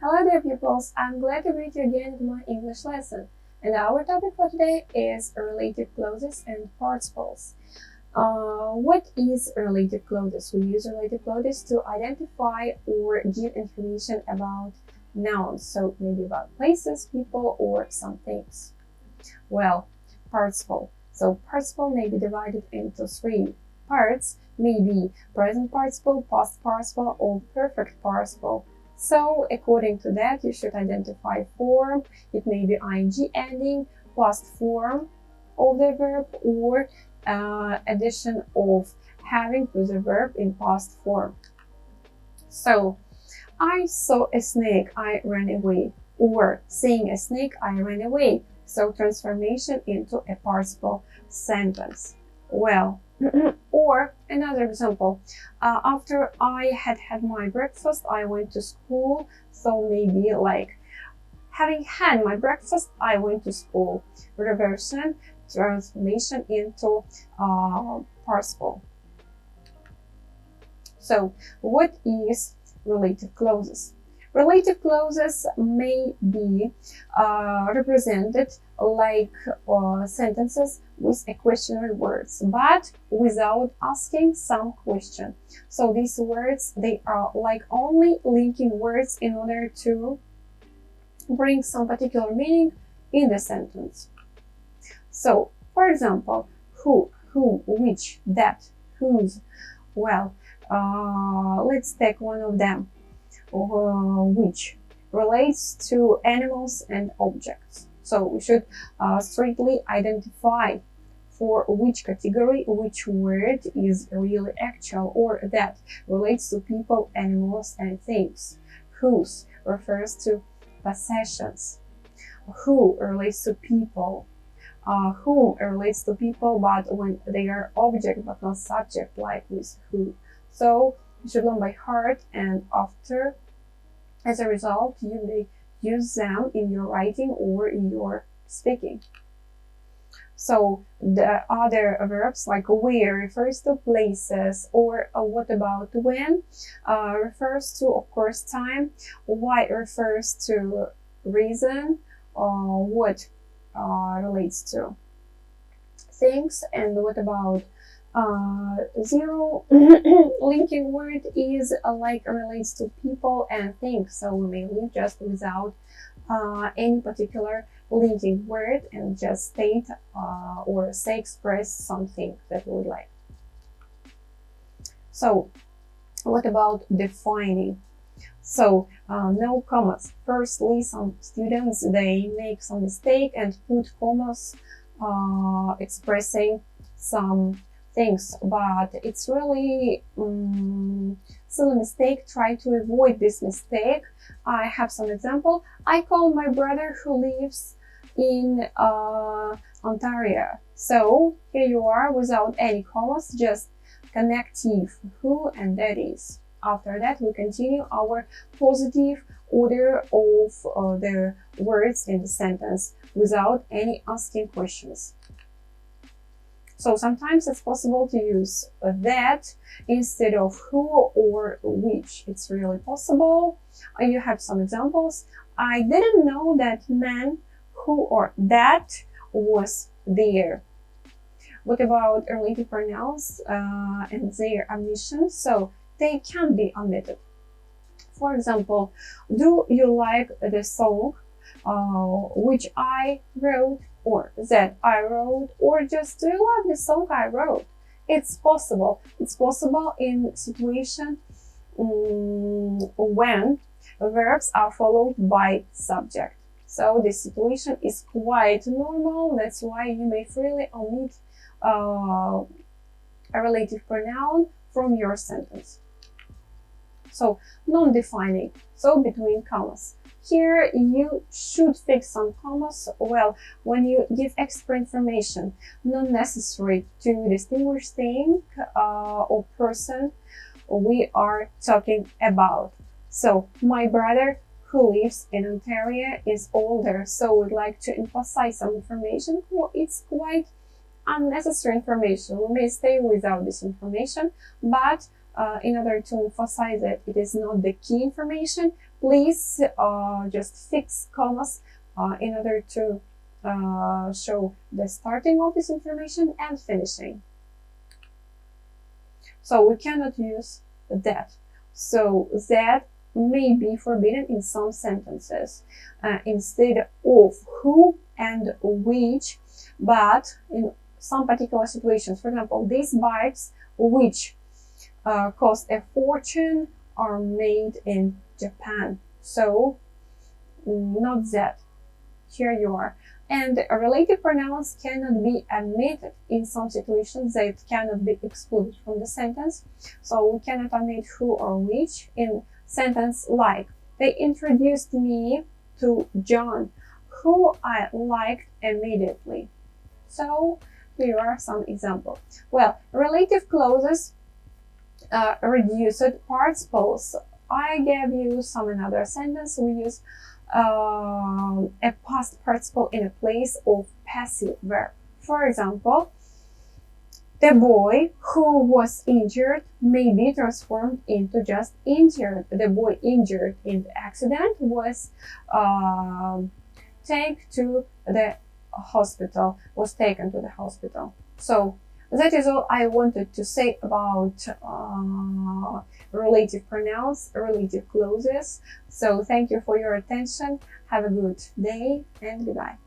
Hello there pupils, I'm glad to greet you again in my English lesson. And our topic for today is relative clauses and participles. What is relative clauses? We use relative clauses to identify or give information about nouns, so maybe about places, people, or some things. Well, participle. So participle may be divided into three parts, maybe present participle, past participle, or perfect participle. So according to that, you should identify form. It may be ing ending, past form of the verb, or addition of having to the verb in past form. So, I saw a snake, I ran away. Or seeing a snake, I ran away. So transformation into a participle sentence. Well, or another example, after I had my breakfast, I went to school. So maybe like, having had my breakfast, I went to school. Reversion, transformation into participle. So what is relative clauses? Relative clauses may be represented like sentences with equationary words, but without asking some question. So these words, they are like only linking words in order to bring some particular meaning in the sentence. So, for example, who, whom, which, that, whose. Well, let's take one of them. Which relates to animals and objects. So we should strictly identify for which category, which word is really actual, or that relates to people, animals, and things. Whose refers to possessions. Who relates to people. Whom relates to people, but when they are object but not subject, like with who. So you should learn by heart, and after, as a result, you may use them in your writing or in your speaking. So the other verbs like where refers to places, or what about when refers to, of course, time. Why refers to reason. What relates to things. And what about zero linking word is like relates to people and things. So we may leave just without any particular linking word and just state or say express something that we would like. So what about defining? So no commas. Firstly, some students, they make some mistake and put commas expressing some things, but it's really silly mistake. Try to avoid this mistake. I have some example. I call my brother who lives in Ontario. So here you are without any commas, just connective who and that is. After that, we continue our positive order of the words in the sentence without any asking questions. So sometimes it's possible to use that instead of who or which. It's really possible. You have some examples. I didn't know that man who or that was there. What about relative pronouns and their omission? So they can be omitted. For example, do you like the song which I wrote, or that I wrote, or just do you love the song I wrote? It's possible. It's possible in situation when verbs are followed by subject. So this situation is quite normal. That's why you may freely omit a relative pronoun from your sentence. So non-defining, so between commas. Here you should fix some commas. Well, when you give extra information, not necessary to distinguish thing or person we are talking about. So my brother who lives in Ontario is older, so we'd like to emphasize some information. Well, it's quite unnecessary information. We may stay without this information, but in order to emphasize that it is not the key information, please just fix commas in order to show the starting of this information and finishing. So we cannot use that. So that may be forbidden in some sentences instead of who and which, but in some particular situations, for example, these bikes which cost a fortune are made in Japan. So not that. Here you are. And relative pronouns cannot be omitted in some situations. They cannot be excluded from the sentence. So we cannot omit who or which in sentence like, they introduced me to John, who I liked immediately. So here are some examples. Well, relative clauses reduced participles. I gave you some another sentence. We use a past participle in a place of passive verb. For example, the boy who was injured may be transformed into just injured. The boy injured in the accident was taken to the hospital. So that is all I wanted to say about relative pronouns, relative clauses. So thank you for your attention. Have a good day and goodbye.